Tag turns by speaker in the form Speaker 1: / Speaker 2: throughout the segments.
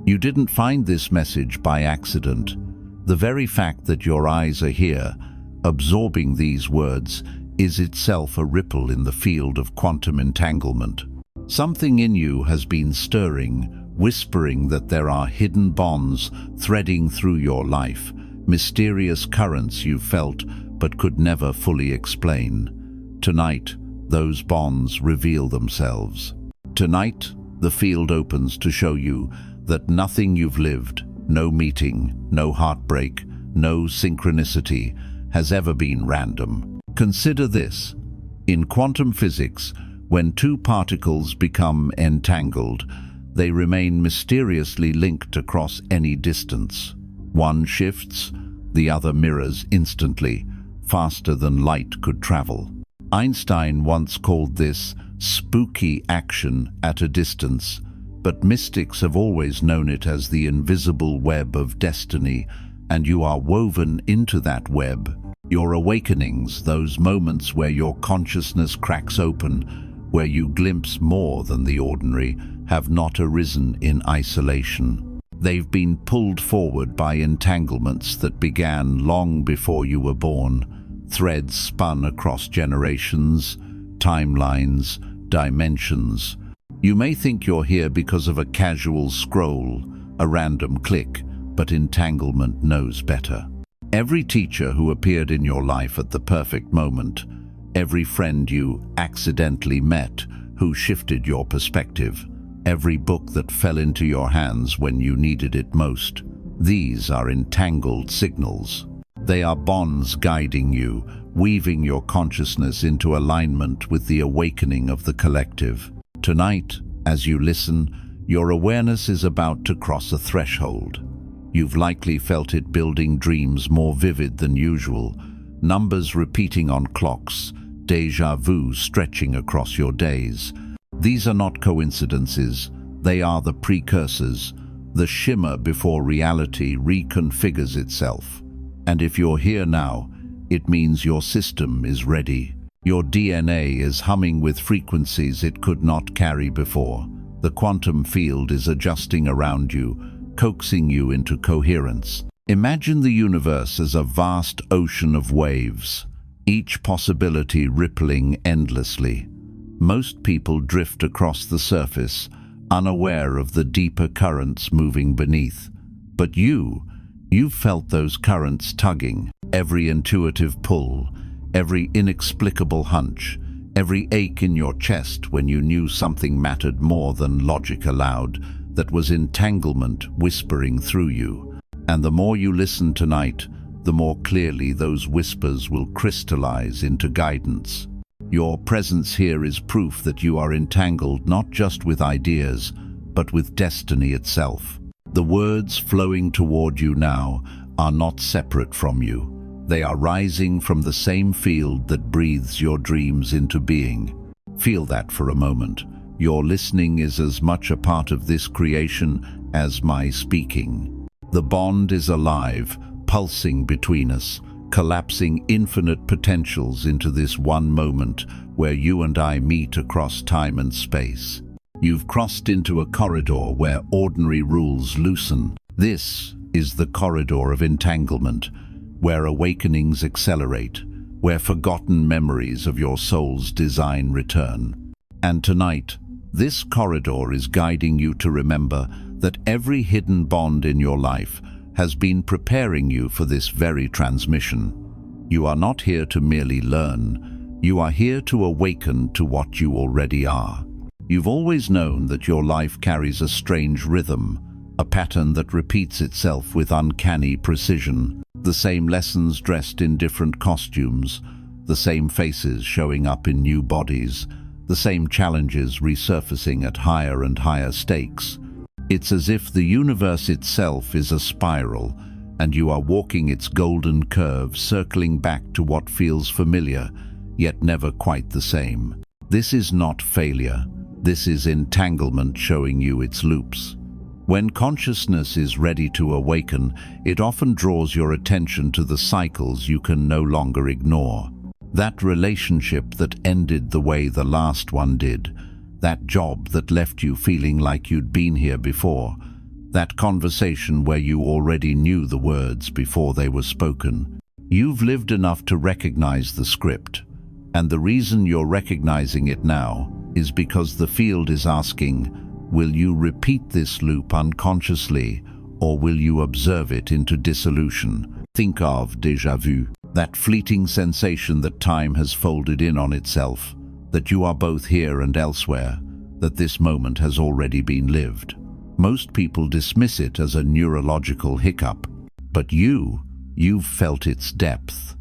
Speaker 1: You didn't find this message by accident. The very fact that your eyes are here, absorbing these words, is itself a ripple in the field of quantum entanglement. Something in you has been stirring, whispering that there are hidden bonds threading through your life, mysterious currents you felt but could never fully explain. Tonight, those bonds reveal themselves. Tonight, the field opens to show you that nothing you've lived, no meeting, no heartbreak, no synchronicity, has ever been random. Consider this. In quantum physics, when two particles become entangled, they remain mysteriously linked across any distance. One shifts, the other mirrors instantly, faster than light could travel. Einstein once called this spooky action at a distance, but mystics have always known it as the invisible web of destiny, and you are woven into that web. Your awakenings, those moments where your consciousness cracks open, where you glimpse more than the ordinary, have not arisen in isolation. They've been pulled forward by entanglements that began long before you were born, threads spun across generations, timelines, dimensions. You may think you're here because of a casual scroll, a random click, but entanglement knows better. Every teacher who appeared in your life at the perfect moment, every friend you accidentally met who shifted your perspective, every book that fell into your hands when you needed it most, these are entangled signals. They are bonds guiding you, weaving your consciousness into alignment with the awakening of the collective. Tonight, as you listen, your awareness is about to cross a threshold. You've likely felt it building dreams more vivid than usual, numbers repeating on clocks, déjà vu stretching across your days. These are not coincidences, they are the precursors, the shimmer before reality reconfigures itself. And if you're here now, it means your system is ready. Your DNA is humming with frequencies it could not carry before. The quantum field is adjusting around you, coaxing you into coherence. Imagine the universe as a vast ocean of waves, each possibility rippling endlessly. Most people drift across the surface, unaware of the deeper currents moving beneath. But you've felt those currents tugging, every intuitive pull, every inexplicable hunch, every ache in your chest when you knew something mattered more than logic allowed, that was entanglement whispering through you. And the more you listen tonight, the more clearly those whispers will crystallize into guidance. Your presence here is proof that you are entangled not just with ideas, but with destiny itself. The words flowing toward you now are not separate from you. They are rising from the same field that breathes your dreams into being. Feel that for a moment. Your listening is as much a part of this creation as my speaking. The bond is alive, pulsing between us, collapsing infinite potentials into this one moment where you and I meet across time and space. You've crossed into a corridor where ordinary rules loosen. This is the corridor of entanglement, where awakenings accelerate, where forgotten memories of your soul's design return. And tonight, this corridor is guiding you to remember that every hidden bond in your life has been preparing you for this very transmission. You are not here to merely learn, you are here to awaken to what you already are. You've always known that your life carries a strange rhythm, a pattern that repeats itself with uncanny precision. The same lessons dressed in different costumes, the same faces showing up in new bodies, the same challenges resurfacing at higher and higher stakes. It's as if the universe itself is a spiral, and you are walking its golden curve, circling back to what feels familiar, yet never quite the same. This is not failure. This is entanglement showing you its loops. When consciousness is ready to awaken, it often draws your attention to the cycles you can no longer ignore. That relationship that ended the way the last one did, that job that left you feeling like you'd been here before, That conversation where you already knew the words before they were spoken. You've lived enough to recognize the script, and the reason you're recognizing it now is because the field is asking, will you repeat this loop unconsciously, or will you observe it into dissolution? Think of déjà vu, that fleeting sensation that time has folded in on itself, that you are both here and elsewhere, that this moment has already been lived. Most people dismiss it as a neurological hiccup, but you've felt its depth.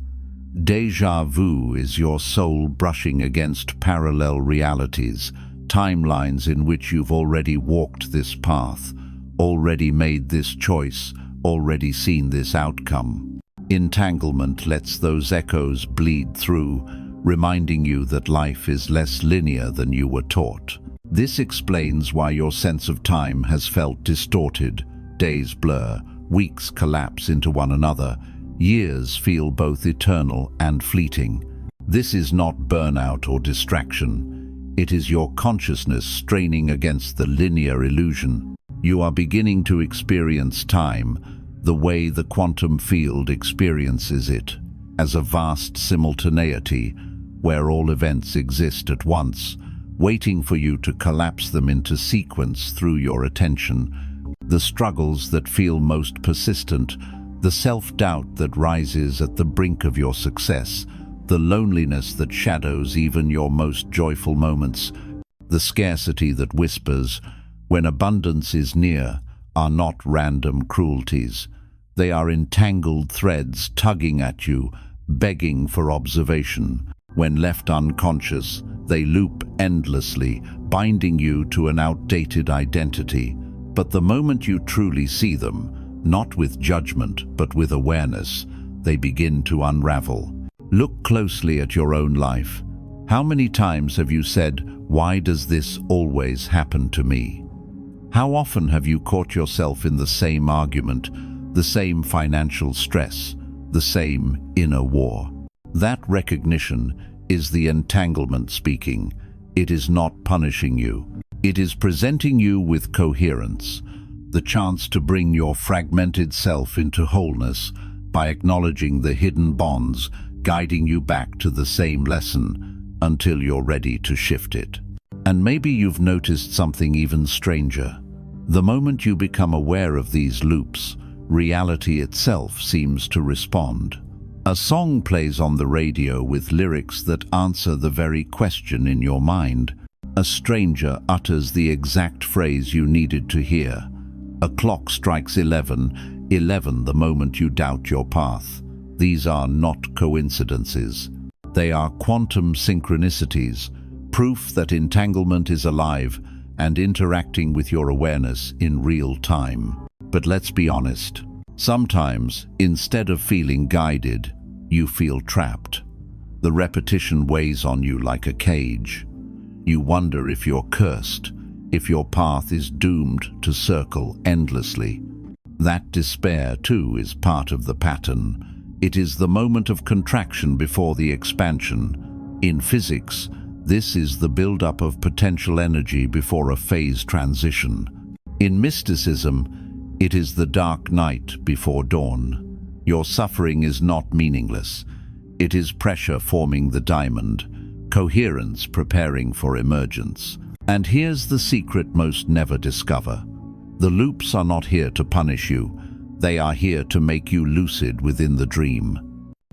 Speaker 1: Déjà vu is your soul brushing against parallel realities, timelines in which you've already walked this path, already made this choice, already seen this outcome. Entanglement lets those echoes bleed through, reminding you that life is less linear than you were taught. This explains why your sense of time has felt distorted. Days blur, weeks collapse into one another, years feel both eternal and fleeting. This is not burnout or distraction. It is your consciousness straining against the linear illusion. You are beginning to experience time the way the quantum field experiences it, as a vast simultaneity where all events exist at once, waiting for you to collapse them into sequence through your attention. The struggles that feel most persistent, the self-doubt that rises at the brink of your success, the loneliness that shadows even your most joyful moments, the scarcity that whispers when abundance is near, are not random cruelties. They are entangled threads tugging at you, begging for observation. When left unconscious, they loop endlessly, binding you to an outdated identity. But the moment you truly see them, not with judgment but with awareness, they begin to unravel. Look closely at your own life. How many times have you said, "Why does this always happen to me?" How often have you caught yourself in the same argument, the same financial stress, the same inner war? That recognition is the entanglement speaking. It is not punishing you. It is presenting you with coherence, the chance to bring your fragmented self into wholeness by acknowledging the hidden bonds guiding you back to the same lesson until you're ready to shift it. And maybe you've noticed something even stranger. The moment you become aware of these loops, reality itself seems to respond. A song plays on the radio with lyrics that answer the very question in your mind. A stranger utters the exact phrase you needed to hear. A clock strikes 11 the moment you doubt your path. These are not coincidences. They are quantum synchronicities, proof that entanglement is alive and interacting with your awareness in real time. But let's be honest. Sometimes, instead of feeling guided, you feel trapped. The repetition weighs on you like a cage. You wonder if you're cursed, if your path is doomed to circle endlessly. That despair, too, is part of the pattern. It is the moment of contraction before the expansion. In physics, this is the buildup of potential energy before a phase transition. In mysticism, it is the dark night before dawn. Your suffering is not meaningless. It is pressure forming the diamond, coherence preparing for emergence. And here's the secret most never discover. The loops are not here to punish you. They are here to make you lucid within the dream.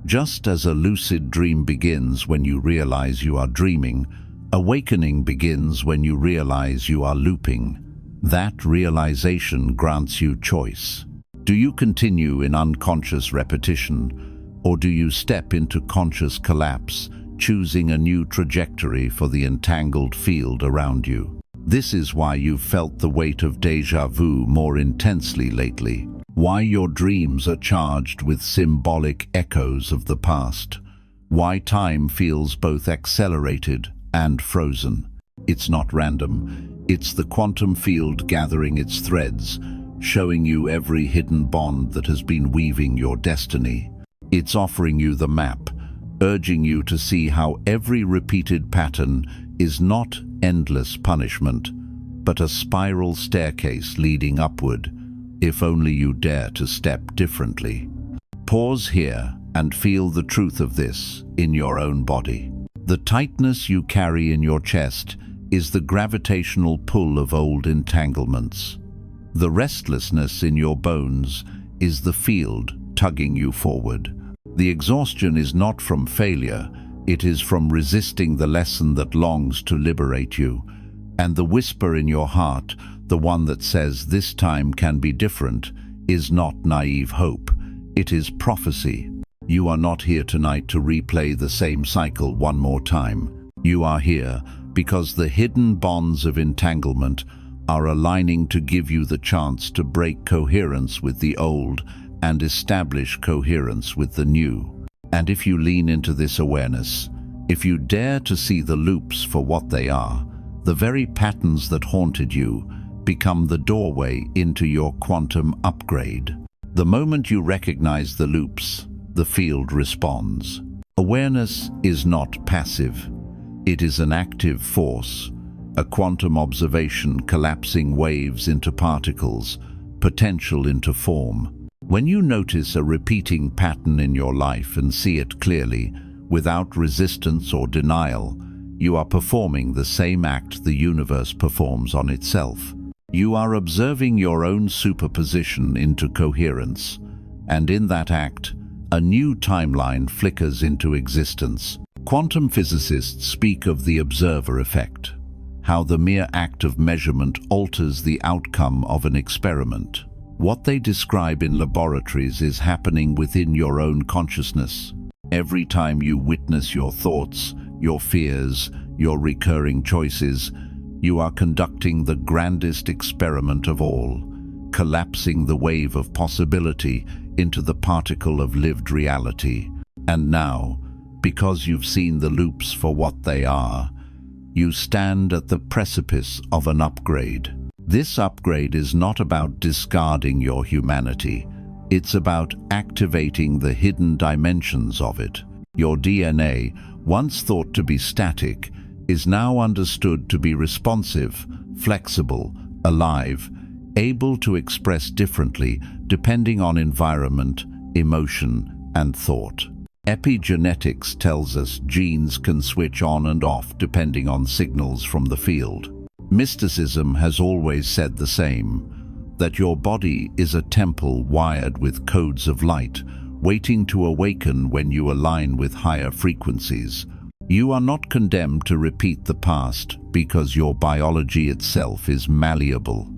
Speaker 1: Just as a lucid dream begins when you realize you are dreaming, awakening begins when you realize you are looping. That realization grants you choice. Do you continue in unconscious repetition, or do you step into conscious collapse, choosing a new trajectory for the entangled field around you? This is why you've felt the weight of déjà vu more intensely lately, why your dreams are charged with symbolic echoes of the past, why time feels both accelerated and frozen. It's not random. It's the quantum field gathering its threads, showing you every hidden bond that has been weaving your destiny. It's offering you the map, urging you to see how every repeated pattern is not endless punishment, but a spiral staircase leading upward, if only you dare to step differently. Pause here and feel the truth of this in your own body. The tightness you carry in your chest is the gravitational pull of old entanglements. The restlessness in your bones is the field tugging you forward. The exhaustion is not from failure, it is from resisting the lesson that longs to liberate you. And the whisper in your heart, the one that says this time can be different, is not naive hope, it is prophecy. You are not here tonight to replay the same cycle one more time. You are here because the hidden bonds of entanglement are aligning to give you the chance to break coherence with the old and establish coherence with the new. And if you lean into this awareness, if you dare to see the loops for what they are, the very patterns that haunted you become the doorway into your quantum upgrade. The moment you recognize the loops, the field responds. Awareness is not passive. It is an active force, a quantum observation collapsing waves into particles, potential into form. When you notice a repeating pattern in your life and see it clearly, without resistance or denial, you are performing the same act the universe performs on itself. You are observing your own superposition into coherence, and in that act, a new timeline flickers into existence. Quantum physicists speak of the observer effect, how the mere act of measurement alters the outcome of an experiment. What they describe in laboratories is happening within your own consciousness. Every time you witness your thoughts, your fears, your recurring choices, you are conducting the grandest experiment of all, collapsing the wave of possibility into the particle of lived reality. And now, because you've seen the loops for what they are, you stand at the precipice of an upgrade. This upgrade is not about discarding your humanity. It's about activating the hidden dimensions of it. Your DNA, once thought to be static, is now understood to be responsive, flexible, alive, able to express differently depending on environment, emotion, and thought. Epigenetics tells us genes can switch on and off depending on signals from the field. Mysticism has always said the same, that your body is a temple wired with codes of light, waiting to awaken when you align with higher frequencies. You are not condemned to repeat the past because your biology itself is malleable.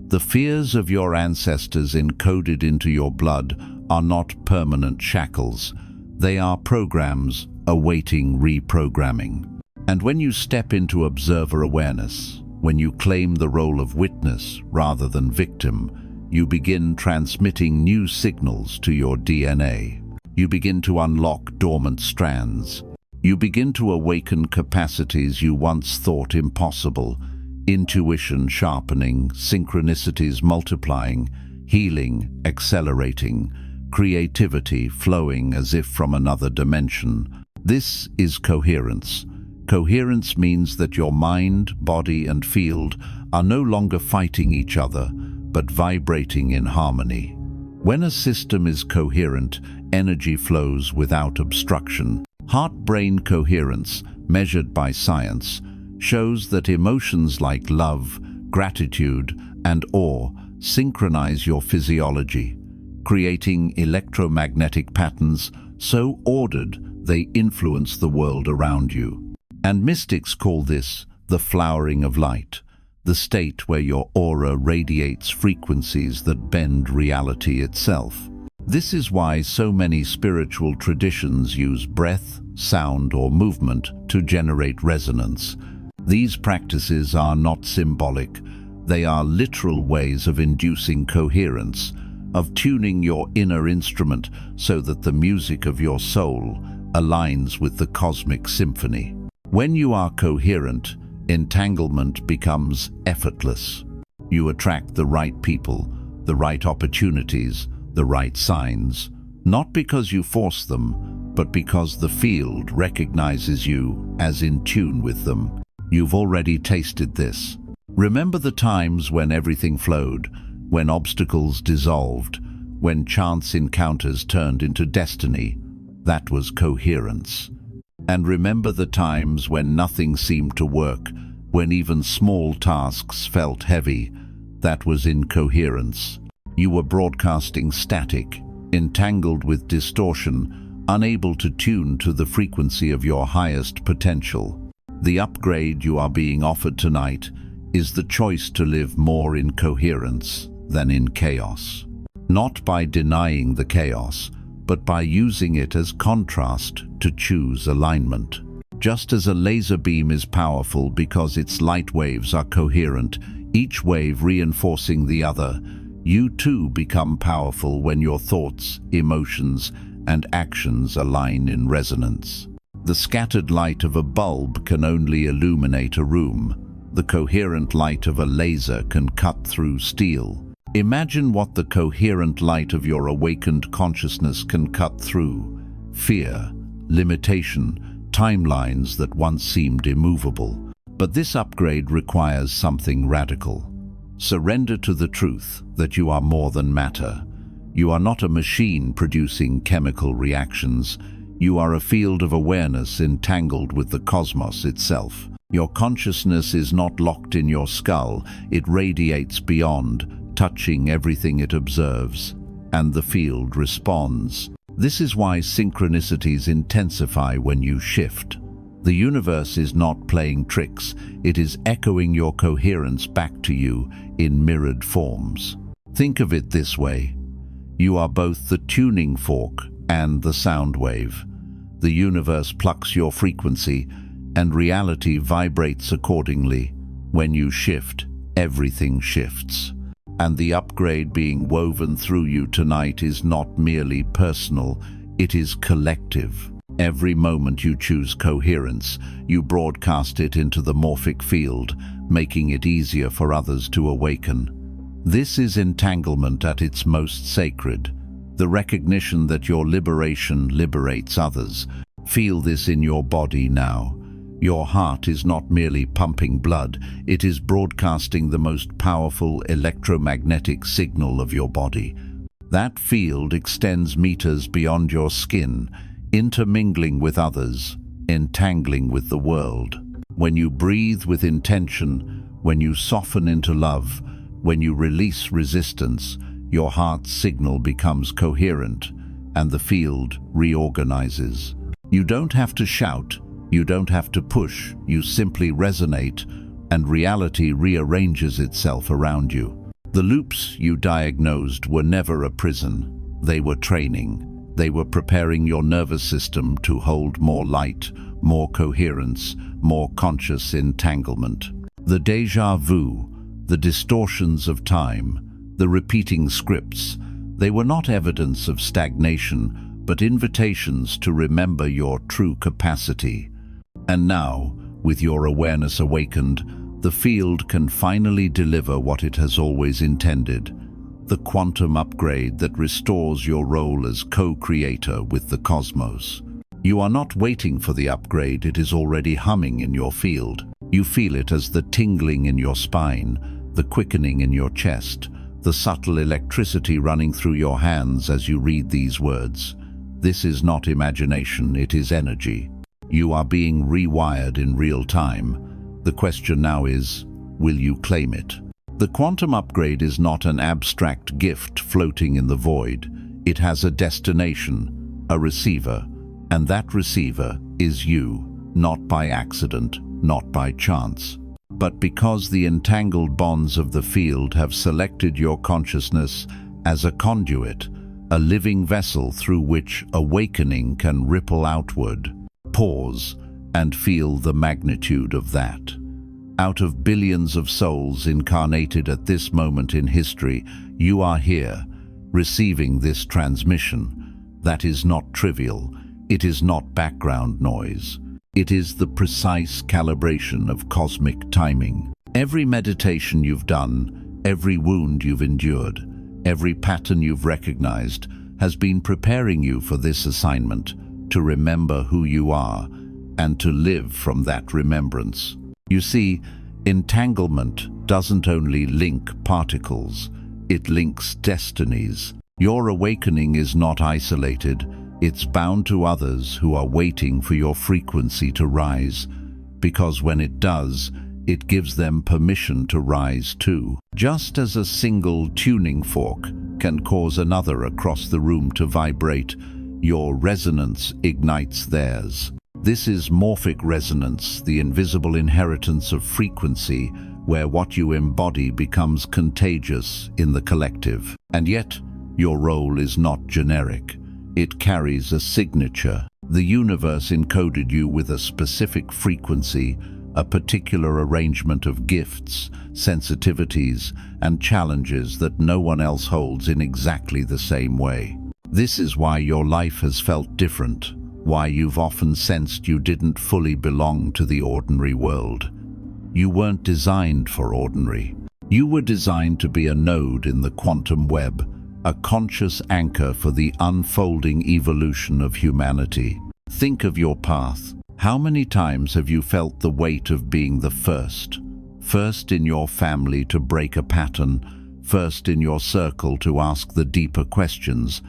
Speaker 1: The fears of your ancestors encoded into your blood are not permanent shackles. They are programs awaiting reprogramming. And when you step into observer awareness, when you claim the role of witness rather than victim, you begin transmitting new signals to your DNA. You begin to unlock dormant strands. You begin to awaken capacities you once thought impossible, intuition sharpening, synchronicities multiplying, healing accelerating, creativity flowing as if from another dimension. This is coherence. Coherence means that your mind, body, and field are no longer fighting each other, but vibrating in harmony. When a system is coherent, energy flows without obstruction. Heart-brain coherence, measured by science, shows that emotions like love, gratitude, and awe synchronize your physiology, creating electromagnetic patterns so ordered they influence the world around you. And mystics call this the flowering of light, the state where your aura radiates frequencies that bend reality itself. This is why so many spiritual traditions use breath, sound, or movement to generate resonance. These practices are not symbolic. They are literal ways of inducing coherence, of tuning your inner instrument so that the music of your soul aligns with the cosmic symphony. When you are coherent, entanglement becomes effortless. You attract the right people, the right opportunities, the right signs, not because you force them, but because the field recognizes you as in tune with them. You've already tasted this. Remember the times when everything flowed, when obstacles dissolved, when chance encounters turned into destiny. That was coherence. And remember the times when nothing seemed to work, when even small tasks felt heavy. That was incoherence. You were broadcasting static, entangled with distortion, unable to tune to the frequency of your highest potential. The upgrade you are being offered tonight is the choice to live more in coherence than in chaos. Not by denying the chaos, but by using it as contrast to choose alignment. Just as a laser beam is powerful because its light waves are coherent, each wave reinforcing the other, you too become powerful when your thoughts, emotions, and actions align in resonance. The scattered light of a bulb can only illuminate a room. The coherent light of a laser can cut through steel. Imagine what the coherent light of your awakened consciousness can cut through: fear, limitation, timelines that once seemed immovable. But this upgrade requires something radical. Surrender to the truth that you are more than matter. You are not a machine producing chemical reactions. You are a field of awareness entangled with the cosmos itself. Your consciousness is not locked in your skull. It radiates beyond, touching everything it observes, and the field responds. This is why synchronicities intensify when you shift. The universe is not playing tricks. It is echoing your coherence back to you in mirrored forms. Think of it this way. You are both the tuning fork and the sound wave. The universe plucks your frequency, and reality vibrates accordingly. When you shift, everything shifts. And the upgrade being woven through you tonight is not merely personal, it is collective. Every moment you choose coherence, you broadcast it into the morphic field, making it easier for others to awaken. This is entanglement at its most sacred, the recognition that your liberation liberates others. Feel this in your body now. Your heart is not merely pumping blood, it is broadcasting the most powerful electromagnetic signal of your body. That field extends meters beyond your skin, intermingling with others, entangling with the world. When you breathe with intention, when you soften into love, when you release resistance, your heart's signal becomes coherent, and the field reorganizes. You don't have to shout. You don't have to push, you simply resonate, and reality rearranges itself around you. The loops you diagnosed were never a prison. They were training. They were preparing your nervous system to hold more light, more coherence, more conscious entanglement. The déjà vu, the distortions of time, the repeating scripts, they were not evidence of stagnation, but invitations to remember your true capacity. And now, with your awareness awakened, the field can finally deliver what it has always intended: the quantum upgrade that restores your role as co-creator with the cosmos. You are not waiting for the upgrade, it is already humming in your field. You feel it as the tingling in your spine, the quickening in your chest, the subtle electricity running through your hands as you read these words. This is not imagination, it is energy. You are being rewired in real time. The question now is, will you claim it? The quantum upgrade is not an abstract gift floating in the void. It has a destination, a receiver, and that receiver is you, not by accident, not by chance, but because the entangled bonds of the field have selected your consciousness as a conduit, a living vessel through which awakening can ripple outward. Pause and feel the magnitude of that. Out of billions of souls incarnated at this moment in history, you are here, receiving this transmission. That is not trivial. It is not background noise. It is the precise calibration of cosmic timing. Every meditation you've done, every wound you've endured, every pattern you've recognized has been preparing you for this assignment, to remember who you are and to live from that remembrance. You see, entanglement doesn't only link particles, It links destinies. Your awakening is not isolated. It's bound to others who are waiting for your frequency to rise, because when it does, it gives them permission to rise too. Just as a single tuning fork can cause another across the room to vibrate, your resonance ignites theirs. This is morphic resonance, the invisible inheritance of frequency, where what you embody becomes contagious in the collective. And yet, your role is not generic. It carries a signature. The universe encoded you with a specific frequency, a particular arrangement of gifts, sensitivities, and challenges that no one else holds in exactly the same way. This is why your life has felt different, why you've often sensed you didn't fully belong to the ordinary world. You weren't designed for ordinary. You were designed to be a node in the quantum web, a conscious anchor for the unfolding evolution of humanity. Think of your path. How many times have you felt the weight of being the first? First in your family to break a pattern, first in your circle to ask the deeper questions,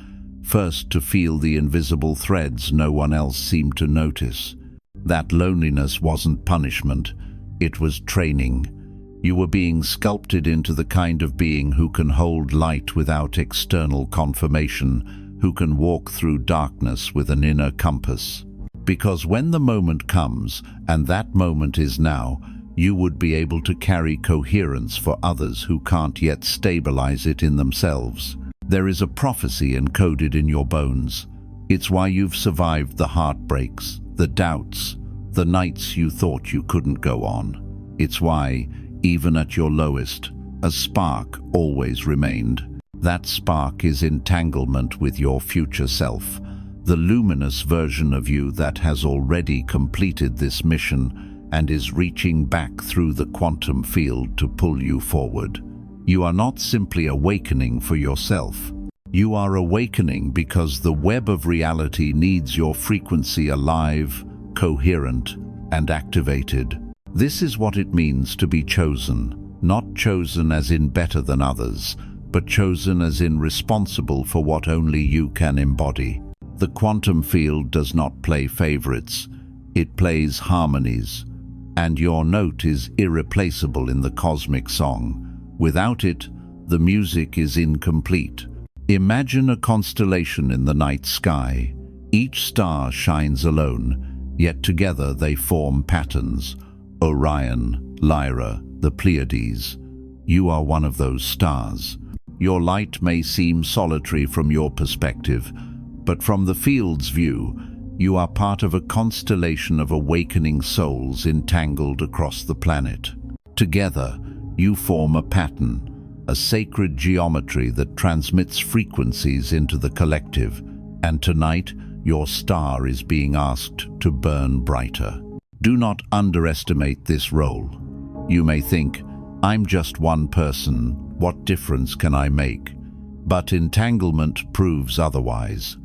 Speaker 1: first to feel the invisible threads no one else seemed to notice. That loneliness wasn't punishment, it was training. You were being sculpted into the kind of being who can hold light without external confirmation, who can walk through darkness with an inner compass. Because when the moment comes, and that moment is now, you would be able to carry coherence for others who can't yet stabilize it in themselves. There is a prophecy encoded in your bones. It's why you've survived the heartbreaks, the doubts, the nights you thought you couldn't go on. It's why, even at your lowest, a spark always remained. That spark is entanglement with your future self, the luminous version of you that has already completed this mission and is reaching back through the quantum field to pull you forward. You are not simply awakening for yourself. You are awakening because the web of reality needs your frequency alive, coherent, and activated. This is what it means to be chosen, not chosen as in better than others, but chosen as in responsible for what only you can embody. The quantum field does not play favorites, it plays harmonies, and your note is irreplaceable in the cosmic song. Without it, the music is incomplete. Imagine a constellation in the night sky. Each star shines alone, yet together they form patterns. Orion, Lyra, the Pleiades. You are one of those stars. Your light may seem solitary from your perspective, but from the field's view, you are part of a constellation of awakening souls entangled across the planet. Together, you form a pattern, a sacred geometry that transmits frequencies into the collective, and tonight, your star is being asked to burn brighter. Do not underestimate this role. You may think, I'm just one person, what difference can I make? But entanglement proves otherwise.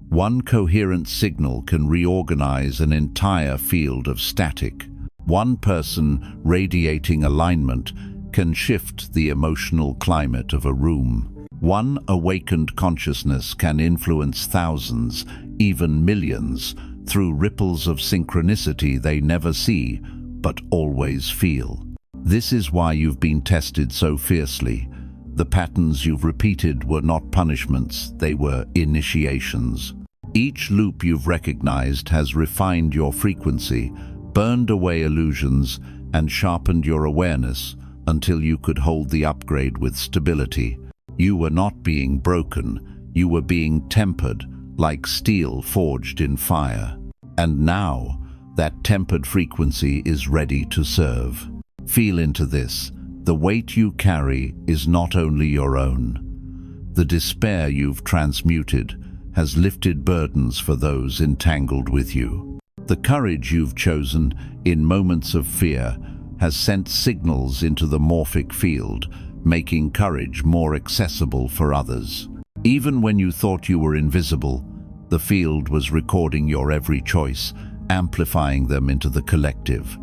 Speaker 1: One coherent signal can reorganize an entire field of static. One person radiating alignment can shift the emotional climate of a room. One awakened consciousness can influence thousands, even millions, through ripples of synchronicity they never see, but always feel. This is why you've been tested so fiercely. The patterns you've repeated were not punishments, they were initiations. Each loop you've recognized has refined your frequency, burned away illusions, and sharpened your awareness until you could hold the upgrade with stability. You were not being broken, you were being tempered, like steel forged in fire. And now, that tempered frequency is ready to serve. Feel into this. The weight you carry is not only your own. The despair you've transmuted has lifted burdens for those entangled with you. The courage you've chosen in moments of fear has sent signals into the morphic field, making courage more accessible for others. Even when you thought you were invisible, the field was recording your every choice, amplifying them into the collective.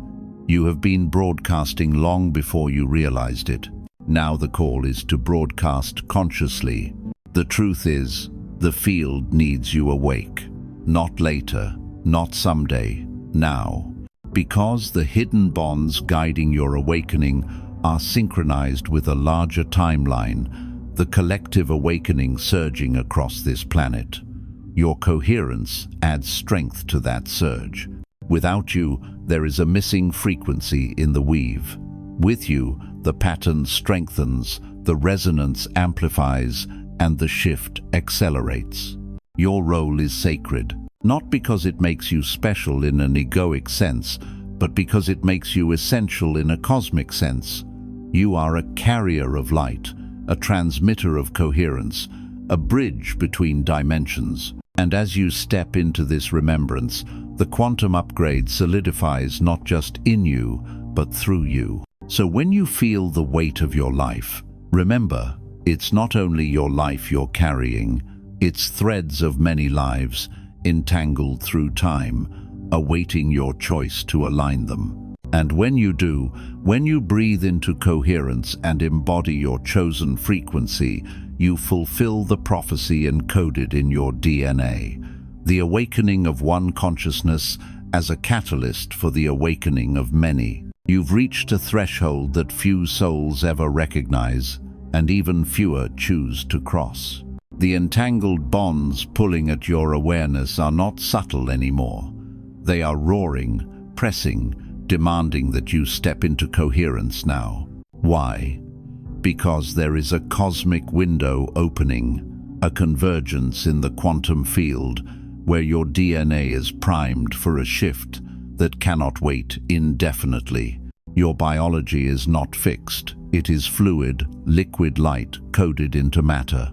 Speaker 1: You have been broadcasting long before you realized it. Now the call is to broadcast consciously. The truth is, the field needs you awake. Not later, not someday, now. Because the hidden bonds guiding your awakening are synchronized with a larger timeline, the collective awakening surging across this planet. Your coherence adds strength to that surge. Without you, there is a missing frequency in the weave. With you, the pattern strengthens, the resonance amplifies, and the shift accelerates. Your role is sacred, not because it makes you special in an egoic sense, but because it makes you essential in a cosmic sense. You are a carrier of light, a transmitter of coherence, a bridge between dimensions. And as you step into this remembrance, the quantum upgrade solidifies not just in you, but through you. So when you feel the weight of your life, remember, it's not only your life you're carrying, it's threads of many lives, entangled through time, awaiting your choice to align them. And when you do, when you breathe into coherence and embody your chosen frequency, you fulfill the prophecy encoded in your DNA, the awakening of one consciousness as a catalyst for the awakening of many. You've reached a threshold that few souls ever recognize, and even fewer choose to cross. The entangled bonds pulling at your awareness are not subtle anymore. They are roaring, pressing, demanding that you step into coherence now. Why? Because there is a cosmic window opening, a convergence in the quantum field where your DNA is primed for a shift that cannot wait indefinitely. Your biology is not fixed. It is fluid, liquid light coded into matter.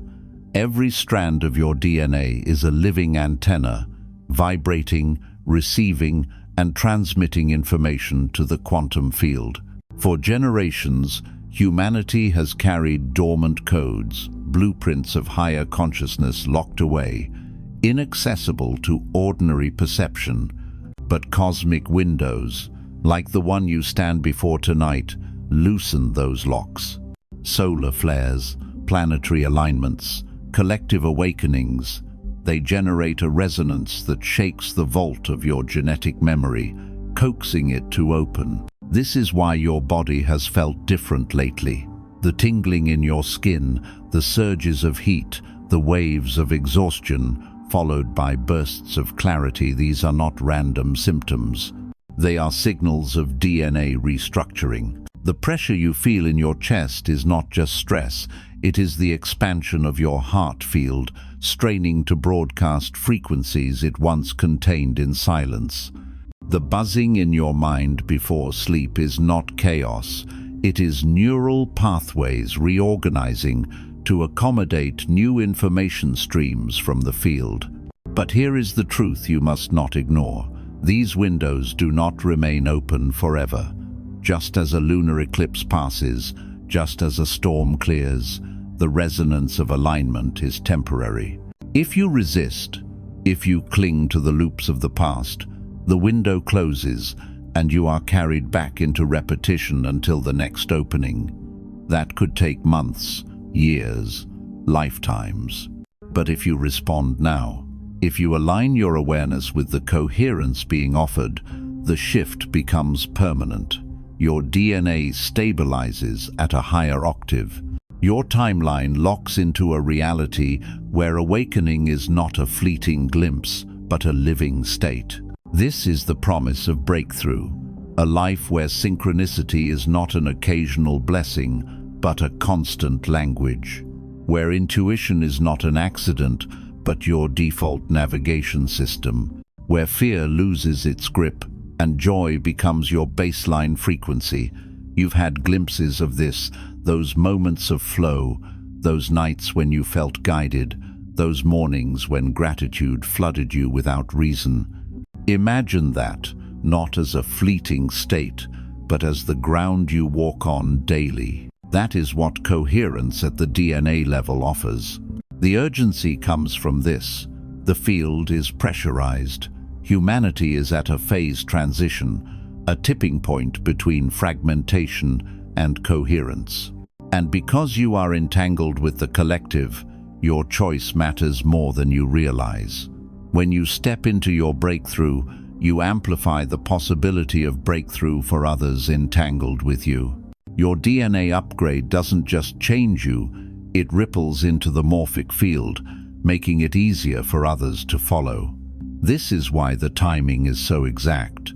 Speaker 1: Every strand of your DNA is a living antenna, vibrating, receiving, and transmitting information to the quantum field. For generations, humanity has carried dormant codes, blueprints of higher consciousness locked away, inaccessible to ordinary perception. But cosmic windows, like the one you stand before tonight, loosen those locks. Solar flares, planetary alignments, collective awakenings, they generate a resonance that shakes the vault of your genetic memory, coaxing it to open. This is why your body has felt different lately. The tingling in your skin, the surges of heat, the waves of exhaustion, followed by bursts of clarity, these are not random symptoms. They are signals of DNA restructuring. The pressure you feel in your chest is not just stress, it is the expansion of your heart field, straining to broadcast frequencies it once contained in silence. The buzzing in your mind before sleep is not chaos, it is neural pathways reorganizing to accommodate new information streams from the field. But here is the truth you must not ignore. These windows do not remain open forever. Just as a lunar eclipse passes, just as a storm clears, the resonance of alignment is temporary. If you resist, if you cling to the loops of the past, the window closes and you are carried back into repetition until the next opening. That could take months, years, lifetimes. But if you respond now, if you align your awareness with the coherence being offered, the shift becomes permanent. Your DNA stabilizes at a higher octave. Your timeline locks into a reality where awakening is not a fleeting glimpse, but a living state. This is the promise of breakthrough, a life where synchronicity is not an occasional blessing, but a constant language, where intuition is not an accident, but your default navigation system, where fear loses its grip and joy becomes your baseline frequency. You've had glimpses of this, those moments of flow, those nights when you felt guided, those mornings when gratitude flooded you without reason. Imagine that, not as a fleeting state, but as the ground you walk on daily. That is what coherence at the DNA level offers. The urgency comes from this. The field is pressurized. Humanity is at a phase transition, a tipping point between fragmentation and coherence. And because you are entangled with the collective, your choice matters more than you realize. When you step into your breakthrough, you amplify the possibility of breakthrough for others entangled with you. Your DNA upgrade doesn't just change you, it ripples into the morphic field, making it easier for others to follow. This is why the timing is so exact.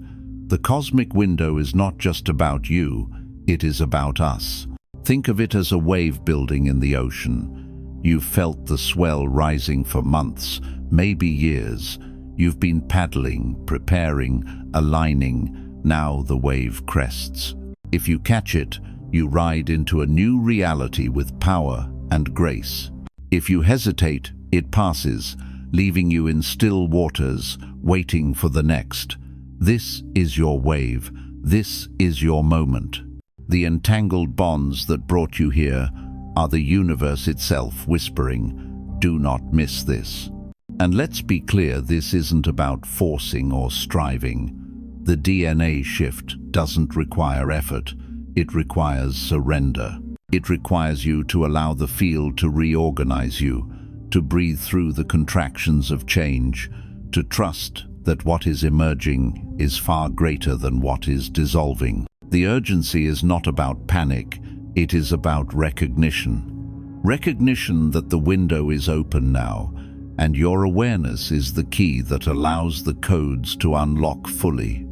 Speaker 1: The cosmic window is not just about you, it is about us. Think of it as a wave building in the ocean. You've felt the swell rising for months, maybe years. You've been paddling, preparing, aligning. Now the wave crests. If you catch it, you ride into a new reality with power and grace. If you hesitate, it passes, leaving you in still waters, waiting for the next. This is your wave. This is your moment. The entangled bonds that brought you here are the universe itself whispering, "Do not miss this." And let's be clear, this isn't about forcing or striving. The DNA shift doesn't require effort. It requires surrender. It requires you to allow the field to reorganize you, to breathe through the contractions of change, to trust that what is emerging is far greater than what is dissolving. The urgency is not about panic, it is about recognition. Recognition that the window is open now, and your awareness is the key that allows the codes to unlock fully.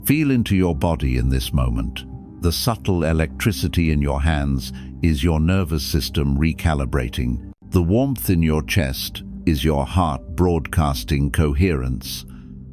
Speaker 1: Feel into your body in this moment. The subtle electricity in your hands is your nervous system recalibrating. The warmth in your chest is your heart broadcasting coherence.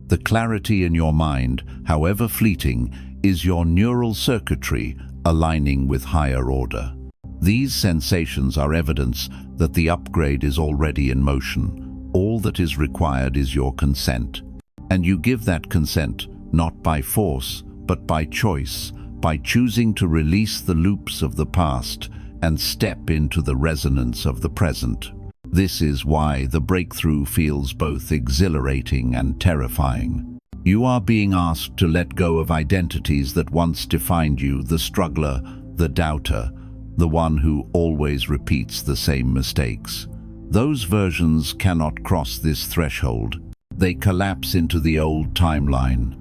Speaker 1: The clarity in your mind, however fleeting, is your neural circuitry aligning with higher order. These sensations are evidence that the upgrade is already in motion. All that is required is your consent. And you give that consent not by force, but by choice, by choosing to release the loops of the past and step into the resonance of the present. This is why the breakthrough feels both exhilarating and terrifying. You are being asked to let go of identities that once defined you, the struggler, the doubter, the one who always repeats the same mistakes. Those versions cannot cross this threshold. They collapse into the old timeline.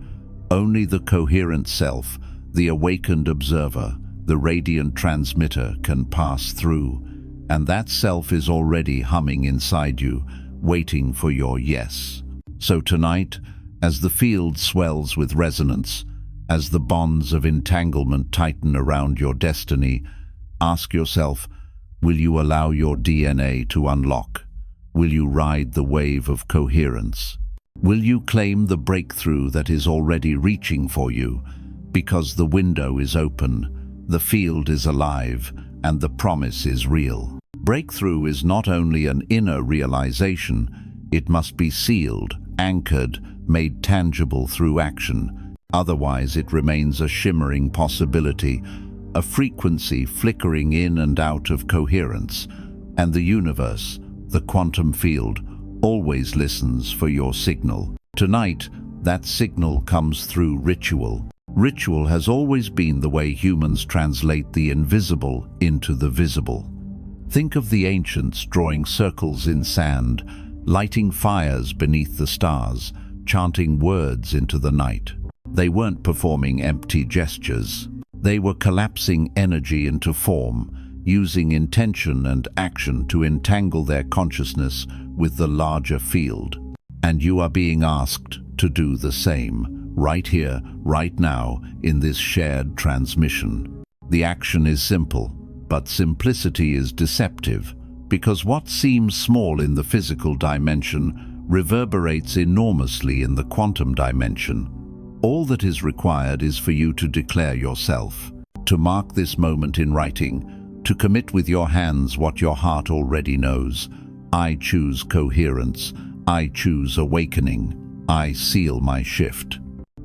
Speaker 1: Only the coherent self, the awakened observer, the radiant transmitter can pass through, and that self is already humming inside you, waiting for your yes. So tonight, as the field swells with resonance, as the bonds of entanglement tighten around your destiny, ask yourself, will you allow your DNA to unlock? Will you ride the wave of coherence? Will you claim the breakthrough that is already reaching for you? Because the window is open, the field is alive, and the promise is real. Breakthrough is not only an inner realization, it must be sealed, anchored, made tangible through action. Otherwise, it remains a shimmering possibility, a frequency flickering in and out of coherence. And the universe, the quantum field, always listens for your signal. Tonight, that signal comes through ritual. Ritual has always been the way humans translate the invisible into the visible. Think of the ancients drawing circles in sand, lighting fires beneath the stars, chanting words into the night. They weren't performing empty gestures. They were collapsing energy into form, using intention and action to entangle their consciousness with the larger field. And you are being asked to do the same, right here, right now, in this shared transmission. The action is simple, but simplicity is deceptive, because what seems small in the physical dimension reverberates enormously in the quantum dimension. All that is required is for you to declare yourself, to mark this moment in writing, to commit with your hands what your heart already knows. I choose coherence. I choose awakening. I seal my shift.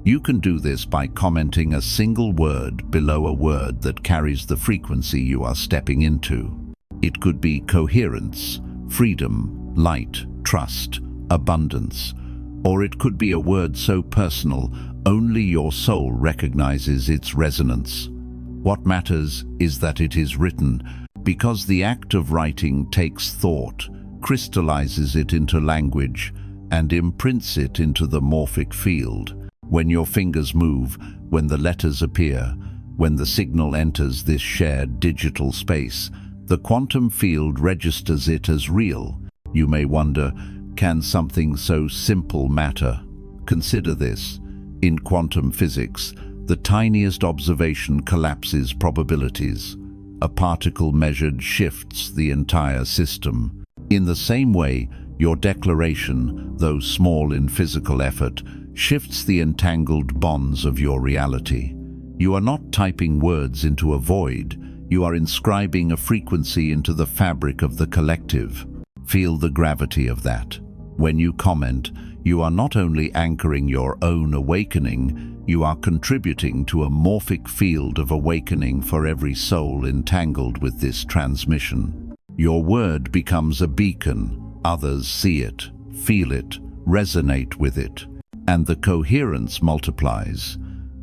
Speaker 1: You can do this by commenting a single word below a word that carries the frequency you are stepping into. It could be coherence, freedom, light, trust, abundance, or it could be a word so personal only your soul recognizes its resonance. What matters is that it is written, because the act of writing takes thought, crystallizes it into language, and imprints it into the morphic field. When your fingers move, when the letters appear, when the signal enters this shared digital space, the quantum field registers it as real. You may wonder, can something so simple matter? Consider this. In quantum physics, the tiniest observation collapses probabilities. A particle measured shifts the entire system. In the same way, your declaration, though small in physical effort, shifts the entangled bonds of your reality. You are not typing words into a void. You are inscribing a frequency into the fabric of the collective. Feel the gravity of that. When you comment, you are not only anchoring your own awakening, you are contributing to a morphic field of awakening for every soul entangled with this transmission. Your word becomes a beacon. Others see it, feel it, resonate with it, and the coherence multiplies.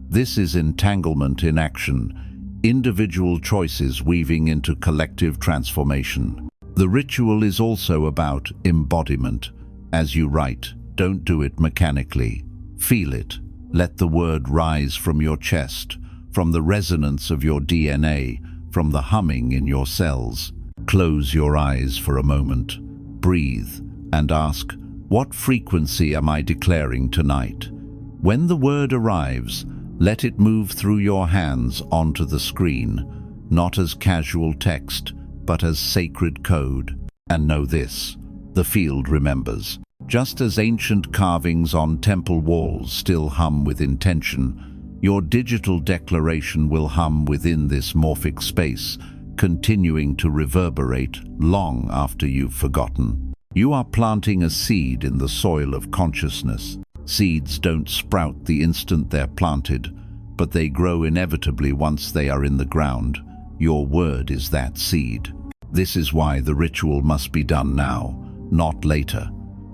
Speaker 1: This is entanglement in action, individual choices weaving into collective transformation. The ritual is also about embodiment. As you write, don't do it mechanically. Feel it. Let the word rise from your chest, from the resonance of your DNA, from the humming in your cells. Close your eyes for a moment. Breathe and ask, what frequency am I declaring tonight? When the word arrives, let it move through your hands onto the screen, not as casual text, but as sacred code. And know this, the field remembers. Just as ancient carvings on temple walls still hum with intention, your digital declaration will hum within this morphic space, continuing to reverberate long after you've forgotten. You are planting a seed in the soil of consciousness. Seeds don't sprout the instant they're planted, but they grow inevitably once they are in the ground. Your word is that seed. This is why the ritual must be done now, not later.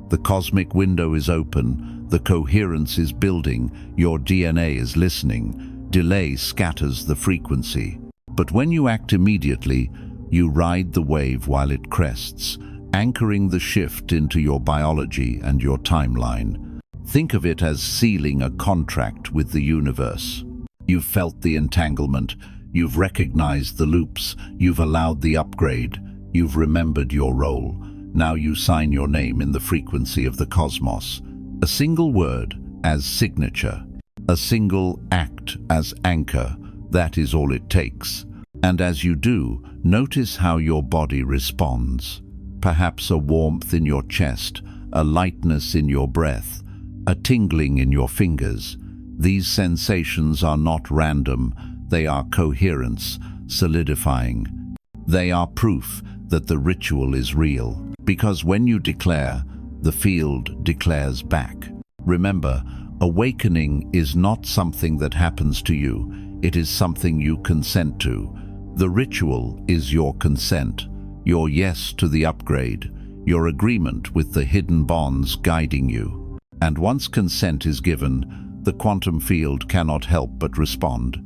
Speaker 1: The cosmic window is open, the coherence is building, your DNA is listening. Delay scatters the frequency. But when you act immediately, you ride the wave while it crests, anchoring the shift into your biology and your timeline. Think of it as sealing a contract with the universe. You've felt the entanglement, you've recognized the loops, you've allowed the upgrade, you've remembered your role. Now you sign your name in the frequency of the cosmos. A single word as signature, a single act as anchor, that is all it takes. And as you do, notice how your body responds. Perhaps a warmth in your chest, a lightness in your breath, a tingling in your fingers. These sensations are not random, they are coherence, solidifying. They are proof that the ritual is real. Because when you declare, the field declares back. Remember, awakening is not something that happens to you, it is something you consent to. The ritual is your consent, your yes to the upgrade, your agreement with the hidden bonds guiding you. And once consent is given, the quantum field cannot help but respond.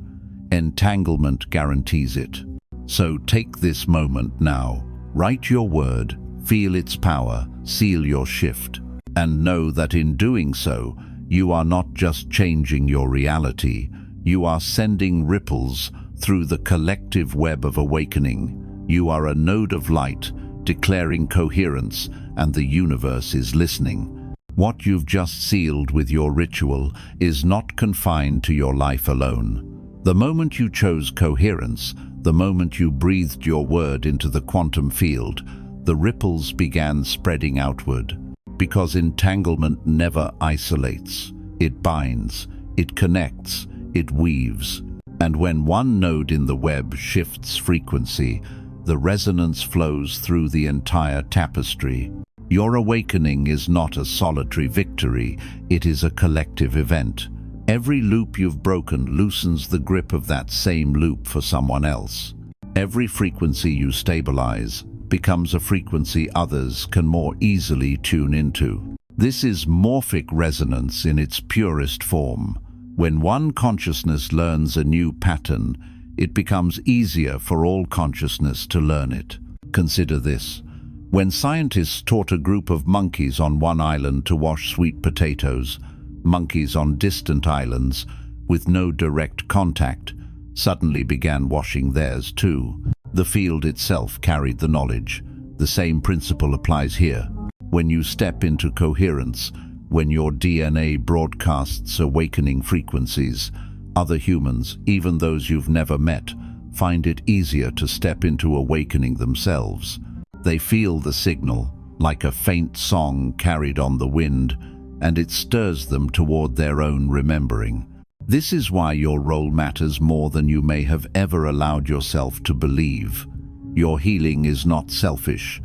Speaker 1: Entanglement guarantees it. So take this moment now, write your word, feel its power, seal your shift, and know that in doing so, you are not just changing your reality, you are sending ripples through the collective web of awakening. You are a node of light, declaring coherence, and the universe is listening. What you've just sealed with your ritual is not confined to your life alone. The moment you chose coherence, the moment you breathed your word into the quantum field, the ripples began spreading outward. Because entanglement never isolates. It binds, it connects, it weaves. And when one node in the web shifts frequency, the resonance flows through the entire tapestry. Your awakening is not a solitary victory, it is a collective event. Every loop you've broken loosens the grip of that same loop for someone else. Every frequency you stabilize becomes a frequency others can more easily tune into. This is morphic resonance in its purest form. When one consciousness learns a new pattern, it becomes easier for all consciousness to learn it. Consider this. When scientists taught a group of monkeys on one island to wash sweet potatoes, monkeys on distant islands, with no direct contact, suddenly began washing theirs too. The field itself carried the knowledge. The same principle applies here. When you step into coherence, when your DNA broadcasts awakening frequencies, other humans, even those you've never met, find it easier to step into awakening themselves. They feel the signal, like a faint song carried on the wind, and it stirs them toward their own remembering. This is why your role matters more than you may have ever allowed yourself to believe. Your healing is not selfish.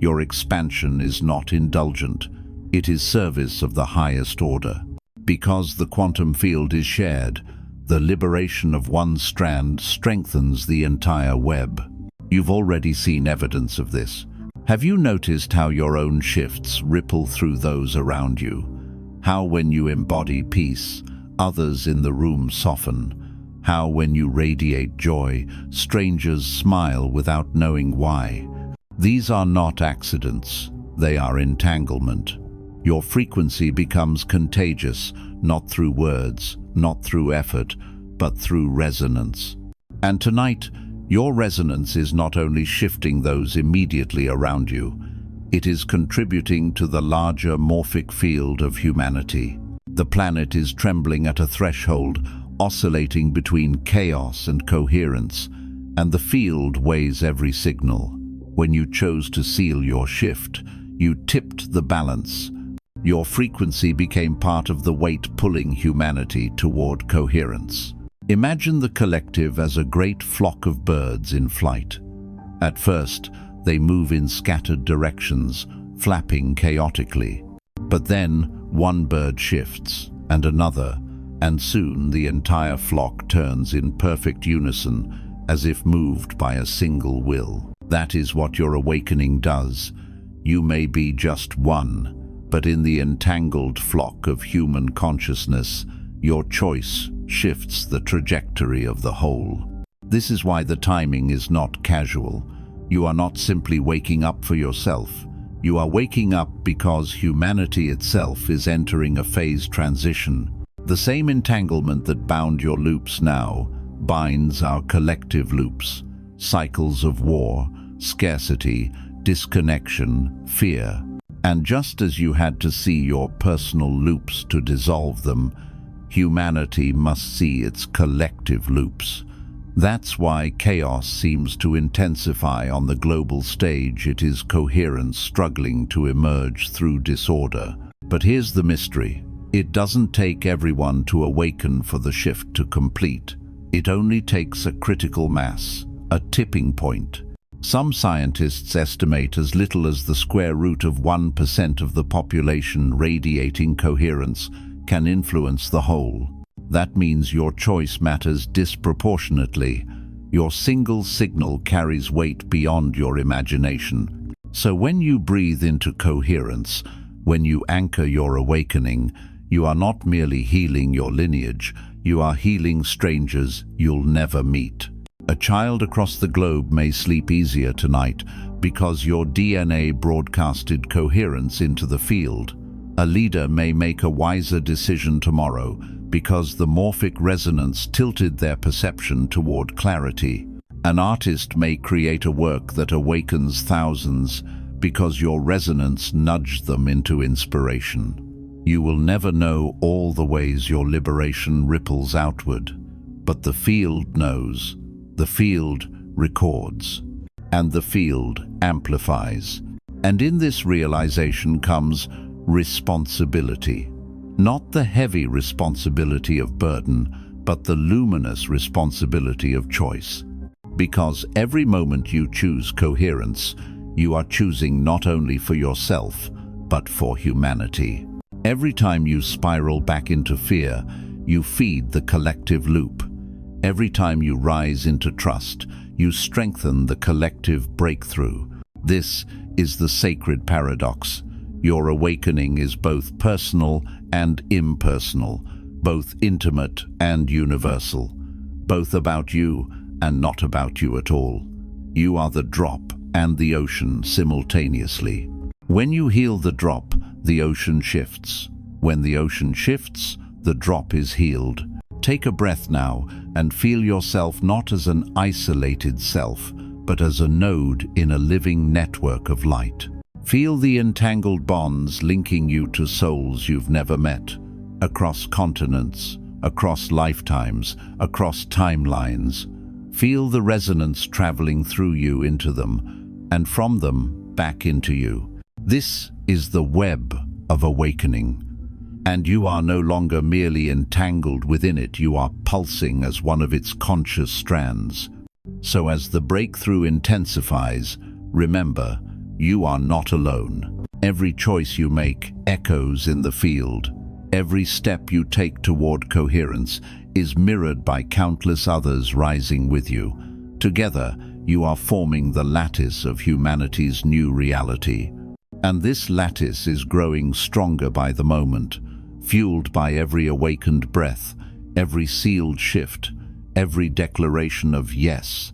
Speaker 1: Your expansion is not indulgent. It is service of the highest order. Because the quantum field is shared, the liberation of one strand strengthens the entire web. You've already seen evidence of this. Have you noticed how your own shifts ripple through those around you? How when you embody peace, others in the room soften? How when you radiate joy, strangers smile without knowing why? These are not accidents, they are entanglement. Your frequency becomes contagious, not through words, not through effort, but through resonance. And tonight, your resonance is not only shifting those immediately around you, it is contributing to the larger morphic field of humanity. The planet is trembling at a threshold, oscillating between chaos and coherence, and the field weighs every signal. When you chose to seal your shift, you tipped the balance. Your frequency became part of the weight pulling humanity toward coherence. Imagine the collective as a great flock of birds in flight. At first, they move in scattered directions, flapping chaotically. But then, one bird shifts, and another, and soon the entire flock turns in perfect unison, as if moved by a single will. That is what your awakening does. You may be just one, but in the entangled flock of human consciousness, your choice shifts the trajectory of the whole. This is why the timing is not casual. You are not simply waking up for yourself. You are waking up because humanity itself is entering a phase transition. The same entanglement that bound your loops now binds our collective loops. Cycles of war, scarcity, disconnection, fear. And just as you had to see your personal loops to dissolve them, humanity must see its collective loops. That's why chaos seems to intensify on the global stage. It is coherence struggling to emerge through disorder. But here's the mystery. It doesn't take everyone to awaken for the shift to complete. It only takes a critical mass, a tipping point. Some scientists estimate as little as the square root of 1% of the population radiating coherence can influence the whole. That means your choice matters disproportionately. Your single signal carries weight beyond your imagination. So when you breathe into coherence, when you anchor your awakening, you are not merely healing your lineage, you are healing strangers you'll never meet. A child across the globe may sleep easier tonight because your DNA broadcasted coherence into the field. A leader may make a wiser decision tomorrow because the morphic resonance tilted their perception toward clarity. An artist may create a work that awakens thousands because your resonance nudged them into inspiration. You will never know all the ways your liberation ripples outward, but the field knows. The field records, and the field amplifies. And in this realization comes responsibility. Not the heavy responsibility of burden, but the luminous responsibility of choice. Because every moment you choose coherence, you are choosing not only for yourself, but for humanity. Every time you spiral back into fear, you feed the collective loop. Every time you rise into trust, you strengthen the collective breakthrough. This is the sacred paradox. Your awakening is both personal and impersonal, both intimate and universal, both about you and not about you at all. You are the drop and the ocean simultaneously. When you heal the drop, the ocean shifts. When the ocean shifts, the drop is healed. Take a breath now and feel yourself not as an isolated self, but as a node in a living network of light. Feel the entangled bonds linking you to souls you've never met, across continents, across lifetimes, across timelines. Feel the resonance traveling through you into them, and from them back into you. This is the web of awakening. And you are no longer merely entangled within it, you are pulsing as one of its conscious strands. So as the breakthrough intensifies, remember, you are not alone. Every choice you make echoes in the field. Every step you take toward coherence is mirrored by countless others rising with you. Together, you are forming the lattice of humanity's new reality. And this lattice is growing stronger by the moment, fueled by every awakened breath, every sealed shift, every declaration of yes.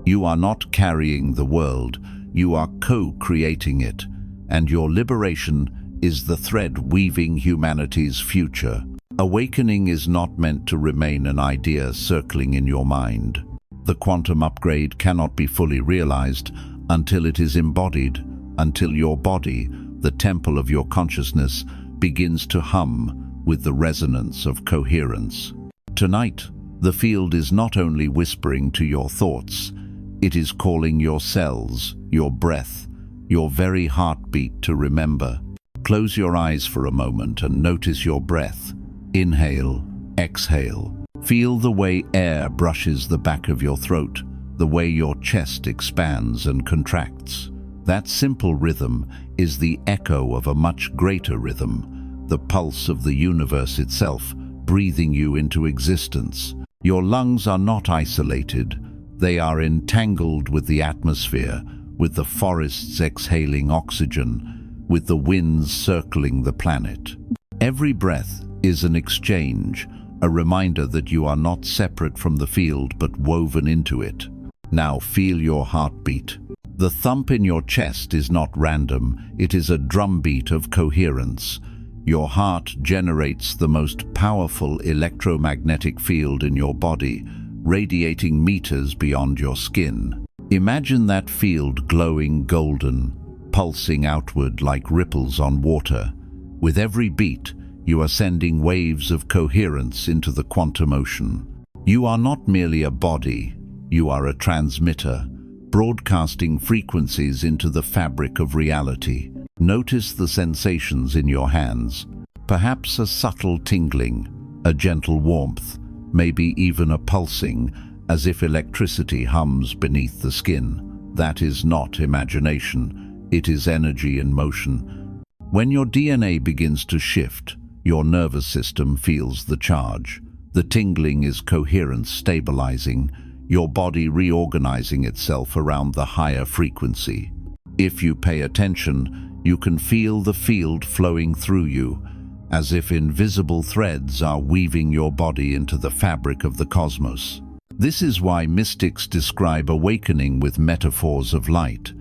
Speaker 1: You are not carrying the world, you are co-creating it, and your liberation is the thread weaving humanity's future. Awakening is not meant to remain an idea circling in your mind. The quantum upgrade cannot be fully realized until it is embodied, until your body, the temple of your consciousness, begins to hum with the resonance of coherence. Tonight, the field is not only whispering to your thoughts, it is calling your cells, your breath, your very heartbeat to remember. Close your eyes for a moment and notice your breath. Inhale, exhale. Feel the way air brushes the back of your throat, the way your chest expands and contracts. That simple rhythm is the echo of a much greater rhythm, the pulse of the universe itself, breathing you into existence. Your lungs are not isolated. They are entangled with the atmosphere, with the forests exhaling oxygen, with the winds circling the planet. Every breath is an exchange, a reminder that you are not separate from the field but woven into it. Now feel your heartbeat. The thump in your chest is not random, it is a drumbeat of coherence. Your heart generates the most powerful electromagnetic field in your body, radiating meters beyond your skin. Imagine that field glowing golden, pulsing outward like ripples on water. With every beat, you are sending waves of coherence into the quantum ocean. You are not merely a body, you are a transmitter, broadcasting frequencies into the fabric of reality. Notice the sensations in your hands. Perhaps a subtle tingling, a gentle warmth, maybe even a pulsing, as if electricity hums beneath the skin. That is not imagination, it is energy in motion. When your DNA begins to shift, your nervous system feels the charge. The tingling is coherence stabilizing, your body reorganizing itself around the higher frequency. If you pay attention, you can feel the field flowing through you, as if invisible threads are weaving your body into the fabric of the cosmos. This is why mystics describe awakening with metaphors of light,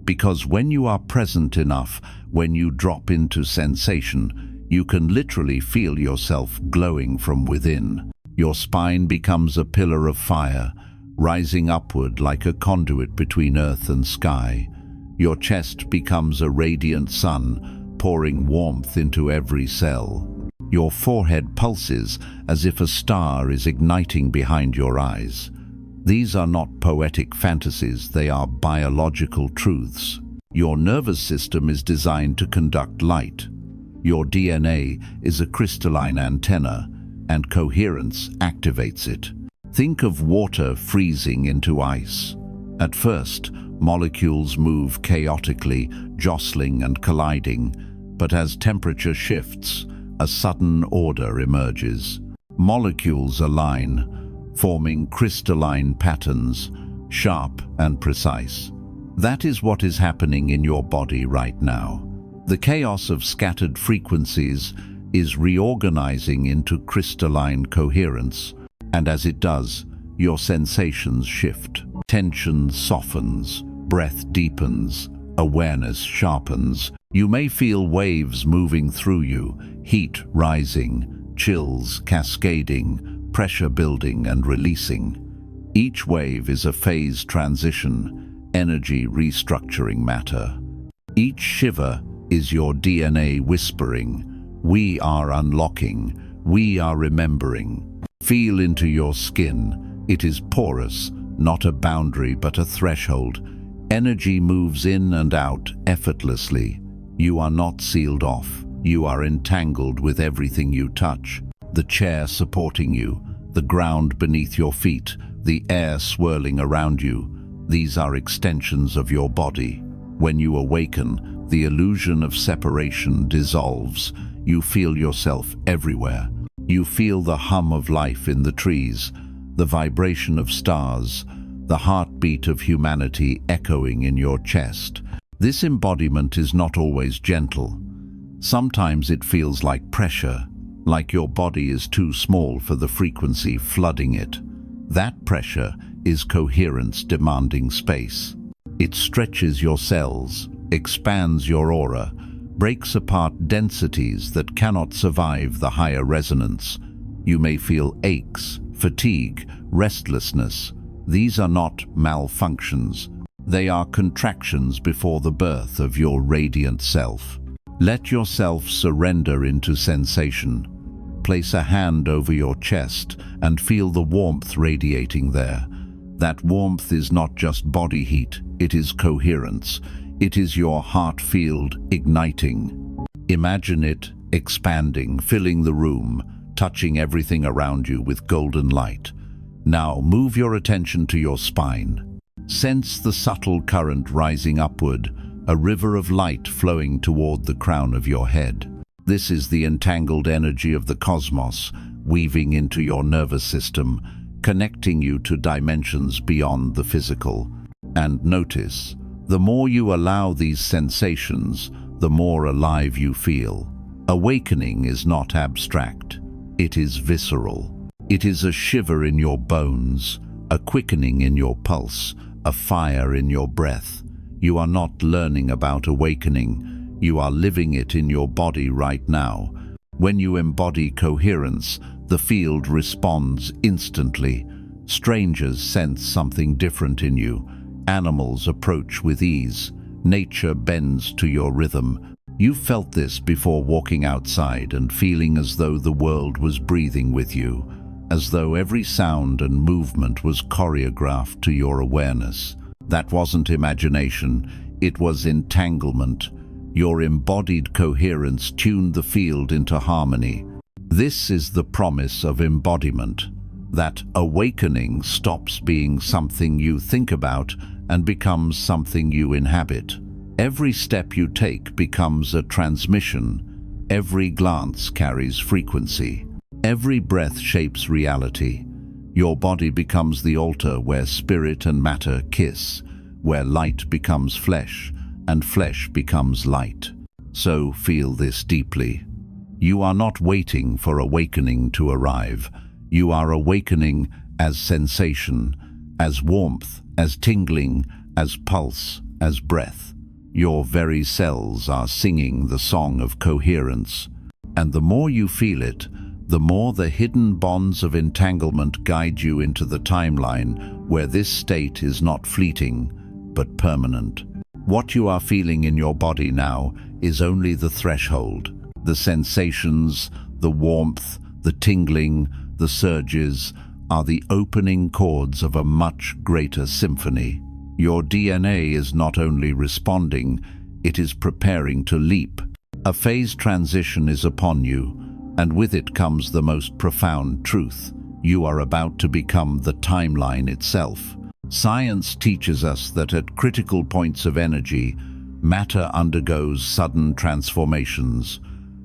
Speaker 1: because when you are present enough, when you drop into sensation, you can literally feel yourself glowing from within. Your spine becomes a pillar of fire, rising upward like a conduit between earth and sky. Your chest becomes a radiant sun, pouring warmth into every cell. Your forehead pulses as if a star is igniting behind your eyes. These are not poetic fantasies, they are biological truths. Your nervous system is designed to conduct light. Your DNA is a crystalline antenna, and coherence activates it. Think of water freezing into ice. At first, molecules move chaotically, jostling and colliding, but as temperature shifts, a sudden order emerges. Molecules align, forming crystalline patterns, sharp and precise. That is what is happening in your body right now. The chaos of scattered frequencies is reorganizing into crystalline coherence, and as it does, your sensations shift. Tension softens, breath deepens, awareness sharpens. You may feel waves moving through you, heat rising, chills cascading, pressure building and releasing. Each wave is a phase transition, energy restructuring matter. Each shiver is your DNA whispering, "We are unlocking, we are remembering." Feel into your skin. It is porous, not a boundary but a threshold. Energy moves in and out effortlessly. You are not sealed off. You are entangled with everything you touch. The chair supporting you, the ground beneath your feet, the air swirling around you. These are extensions of your body. When you awaken, the illusion of separation dissolves. You feel yourself everywhere. You feel the hum of life in the trees, the vibration of stars, the heartbeat of humanity echoing in your chest. This embodiment is not always gentle. Sometimes it feels like pressure, like your body is too small for the frequency flooding it. That pressure is coherence demanding space. It stretches your cells, expands your aura, breaks apart densities that cannot survive the higher resonance. You may feel aches, fatigue, restlessness. These are not malfunctions. They are contractions before the birth of your radiant self. Let yourself surrender into sensation. Place a hand over your chest and feel the warmth radiating there. That warmth is not just body heat, it is coherence. It is your heart field igniting. Imagine it expanding, filling the room, touching everything around you with golden light. Now move your attention to your spine. Sense the subtle current rising upward, a river of light flowing toward the crown of your head. This is the entangled energy of the cosmos, weaving into your nervous system, connecting you to dimensions beyond the physical. And notice, the more you allow these sensations, the more alive you feel. Awakening is not abstract. It is visceral. It is a shiver in your bones, a quickening in your pulse, a fire in your breath. You are not learning about awakening. You are living it in your body right now. When you embody coherence, the field responds instantly. Strangers sense something different in you. Animals approach with ease. Nature bends to your rhythm. You felt this before walking outside and feeling as though the world was breathing with you, as though every sound and movement was choreographed to your awareness. That wasn't imagination, it was entanglement. Your embodied coherence tuned the field into harmony. This is the promise of embodiment, that awakening stops being something you think about and becomes something you inhabit. Every step you take becomes a transmission. Every glance carries frequency. Every breath shapes reality. Your body becomes the altar where spirit and matter kiss, where light becomes flesh and flesh becomes light. So feel this deeply. You are not waiting for awakening to arrive. You are awakening as sensation, as warmth, as tingling, as pulse, as breath. Your very cells are singing the song of coherence. And the more you feel it, the more the hidden bonds of entanglement guide you into the timeline where this state is not fleeting, but permanent. What you are feeling in your body now is only the threshold. The sensations, the warmth, the tingling, the surges are the opening chords of a much greater symphony. Your DNA is not only responding, it is preparing to leap. A phase transition is upon you, and with it comes the most profound truth. You are about to become the timeline itself. Science teaches us that at critical points of energy, matter undergoes sudden transformations.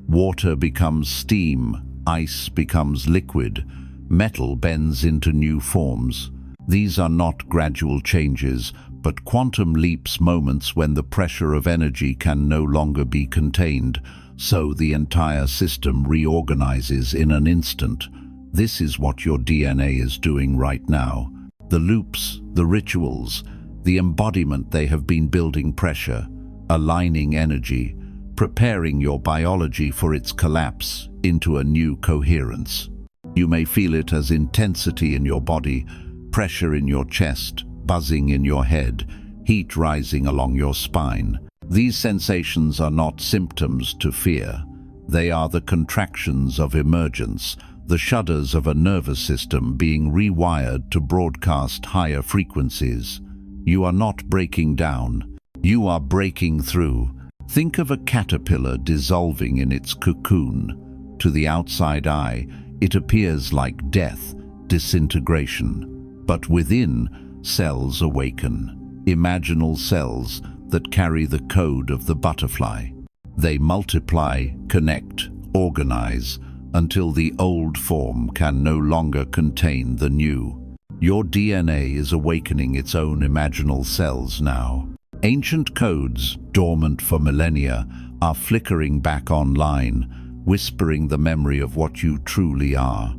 Speaker 1: Water becomes steam, ice becomes liquid, metal bends into new forms. These are not gradual changes, but quantum leaps, moments when the pressure of energy can no longer be contained, so the entire system reorganizes in an instant. This is what your DNA is doing right now. The loops, the rituals, the embodiment they have been building pressure, aligning energy, preparing your biology for its collapse into a new coherence. You may feel it as intensity in your body, pressure in your chest, buzzing in your head, heat rising along your spine. These sensations are not symptoms to fear. They are the contractions of emergence, the shudders of a nervous system being rewired to broadcast higher frequencies. You are not breaking down. You are breaking through. Think of a caterpillar dissolving in its cocoon. To the outside eye, it appears like death, disintegration. But within, cells awaken. Imaginal cells that carry the code of the butterfly. They multiply, connect, organize, until the old form can no longer contain the new. Your DNA is awakening its own imaginal cells now. Ancient codes, dormant for millennia, are flickering back online, whispering the memory of what you truly are.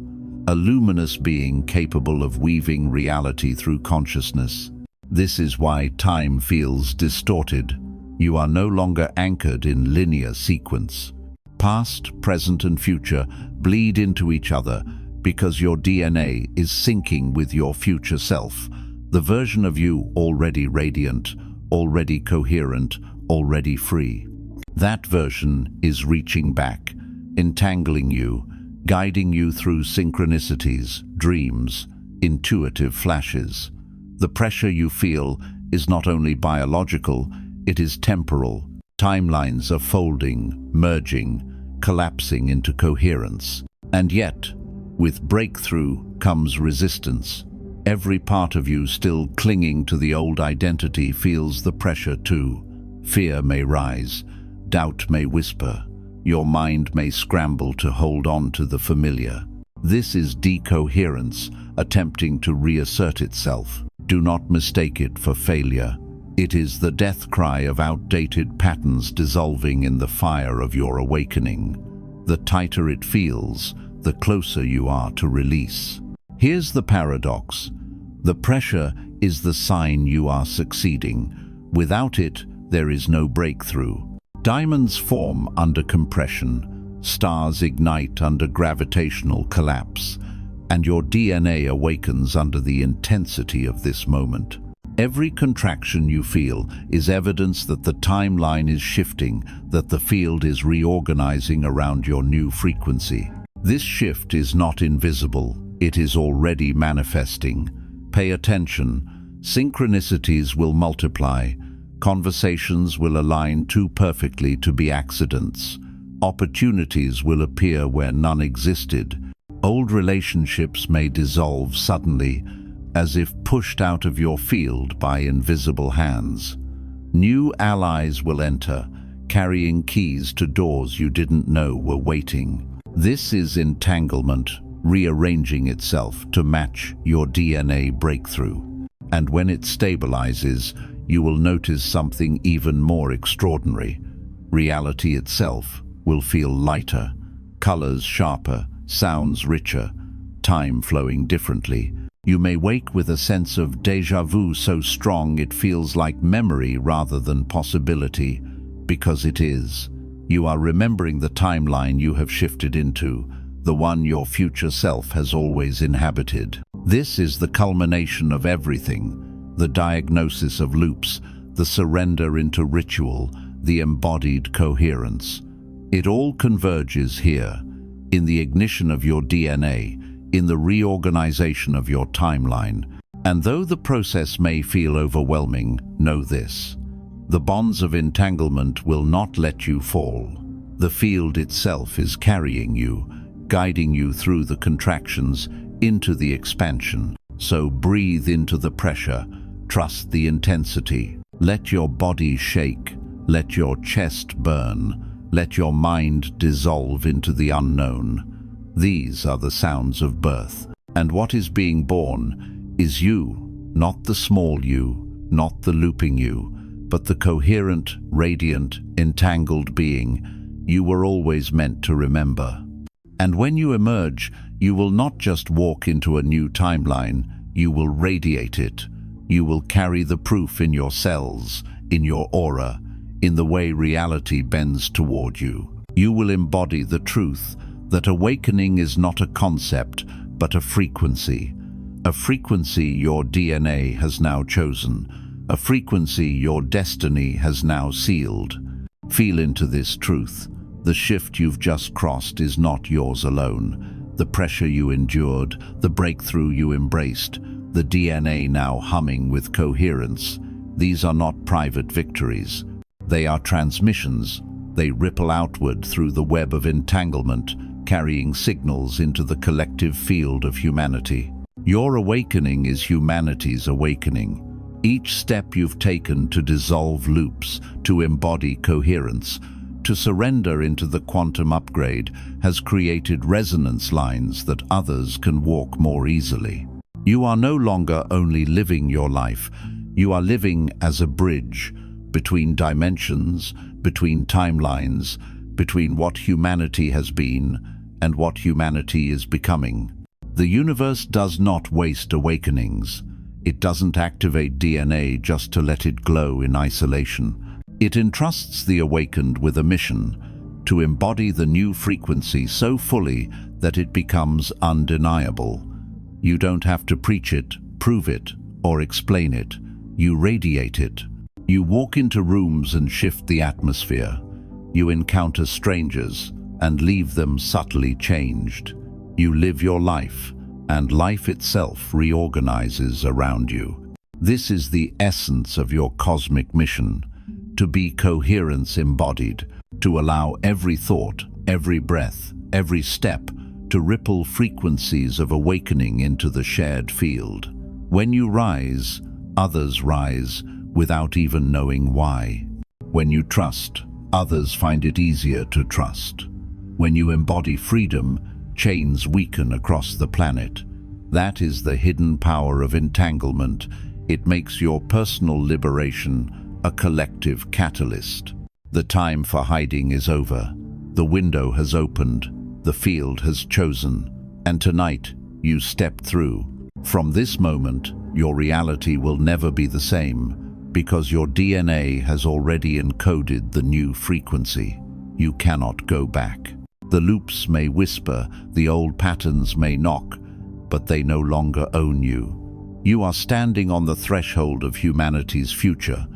Speaker 1: A luminous being capable of weaving reality through consciousness. This is why time feels distorted. You are no longer anchored in linear sequence. Past, present, and future bleed into each other because your DNA is syncing with your future self, the version of you already radiant, already coherent, already free. That version is reaching back, entangling you, guiding you through synchronicities, dreams, intuitive flashes. The pressure you feel is not only biological, it is temporal. Timelines are folding, merging, collapsing into coherence. And yet, with breakthrough comes resistance. Every part of you still clinging to the old identity feels the pressure too. Fear may rise, doubt may whisper, your mind may scramble to hold on to the familiar. This is decoherence attempting to reassert itself. Do not mistake it for failure. It is the death cry of outdated patterns dissolving in the fire of your awakening. The tighter it feels, the closer you are to release. Here's the paradox. The pressure is the sign you are succeeding. Without it, there is no breakthrough. Diamonds form under compression, stars ignite under gravitational collapse, and your DNA awakens under the intensity of this moment. Every contraction you feel is evidence that the timeline is shifting, that the field is reorganizing around your new frequency. This shift is not invisible, it is already manifesting. Pay attention. Synchronicities will multiply. Conversations will align too perfectly to be accidents. Opportunities will appear where none existed. Old relationships may dissolve suddenly, as if pushed out of your field by invisible hands. New allies will enter, carrying keys to doors you didn't know were waiting. This is entanglement, rearranging itself to match your DNA breakthrough. And when it stabilizes, you will notice something even more extraordinary. Reality itself will feel lighter, colors sharper, sounds richer, time flowing differently. You may wake with a sense of déjà vu so strong it feels like memory rather than possibility, because it is. You are remembering the timeline you have shifted into, the one your future self has always inhabited. This is the culmination of everything, the diagnosis of loops, the surrender into ritual, the embodied coherence. It all converges here, in the ignition of your DNA, in the reorganization of your timeline. And though the process may feel overwhelming, know this: the bonds of entanglement will not let you fall. The field itself is carrying you, guiding you through the contractions into the expansion. So breathe into the pressure, trust the intensity. Let your body shake, let your chest burn, let your mind dissolve into the unknown. These are the sounds of birth. And what is being born is you, not the small you, not the looping you, but the coherent, radiant, entangled being you were always meant to remember. And when you emerge, you will not just walk into a new timeline, you will radiate it. You will carry the proof in your cells, in your aura, in the way reality bends toward you. You will embody the truth that awakening is not a concept, but a frequency your DNA has now chosen, a frequency your destiny has now sealed. Feel into this truth. The shift you've just crossed is not yours alone. The pressure you endured, the breakthrough you embraced, the DNA now humming with coherence. These are not private victories. They are transmissions. They ripple outward through the web of entanglement, carrying signals into the collective field of humanity. Your awakening is humanity's awakening. Each step you've taken to dissolve loops, to embody coherence, to surrender into the quantum upgrade has created resonance lines that others can walk more easily. You are no longer only living your life, you are living as a bridge between dimensions, between timelines, between what humanity has been and what humanity is becoming. The universe does not waste awakenings. It doesn't activate DNA just to let it glow in isolation. It entrusts the awakened with a mission to embody the new frequency so fully that it becomes undeniable. You don't have to preach it, prove it, or explain it. You radiate it. You walk into rooms and shift the atmosphere. You encounter strangers and leave them subtly changed. You live your life, and life itself reorganizes around you. This is the essence of your cosmic mission, to be coherence embodied, to allow every thought, every breath, every step to ripple frequencies of awakening into the shared field. When you rise, others rise without even knowing why. When you trust, others find it easier to trust. When you embody freedom, chains weaken across the planet. That is the hidden power of entanglement. It makes your personal liberation a collective catalyst. The time for hiding is over. The window has opened. The field has chosen. And tonight, you step through. From this moment, your reality will never be the same, because your DNA has already encoded the new frequency. You cannot go back. The loops may whisper, the old patterns may knock, but they no longer own you. You are standing on the threshold of humanity's future,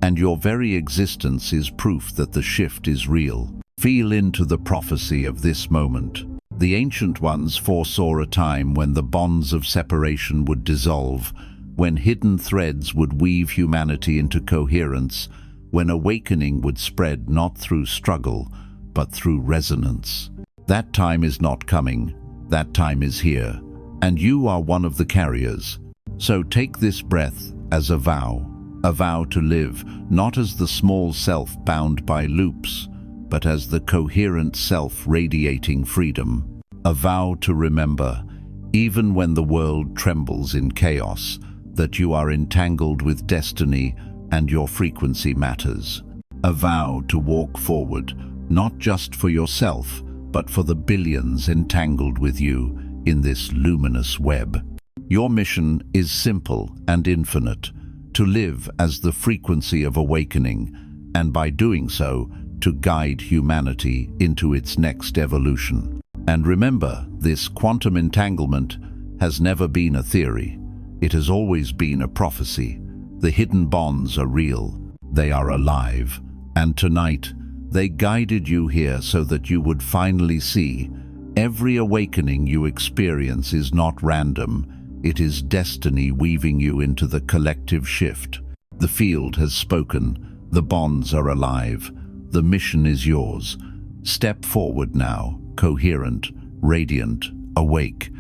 Speaker 1: and your very existence is proof that the shift is real. Feel into the prophecy of this moment. The ancient ones foresaw a time when the bonds of separation would dissolve, when hidden threads would weave humanity into coherence, when awakening would spread not through struggle, but through resonance. That time is not coming. That time is here. And you are one of the carriers. So take this breath as a vow to live, not as the small self bound by loops, but as the coherent self radiating freedom. A vow to remember, even when the world trembles in chaos, that you are entangled with destiny and your frequency matters. A vow to walk forward, not just for yourself, but for the billions entangled with you in this luminous web. Your mission is simple and infinite, to live as the frequency of awakening, and by doing so, to guide humanity into its next evolution. And remember, this quantum entanglement has never been a theory. It has always been a prophecy. The hidden bonds are real. They are alive. And tonight, they guided you here so that you would finally see every awakening you experience is not random. It is destiny weaving you into the collective shift. The field has spoken. The bonds are alive. The mission is yours. Step forward now, coherent, radiant, awake.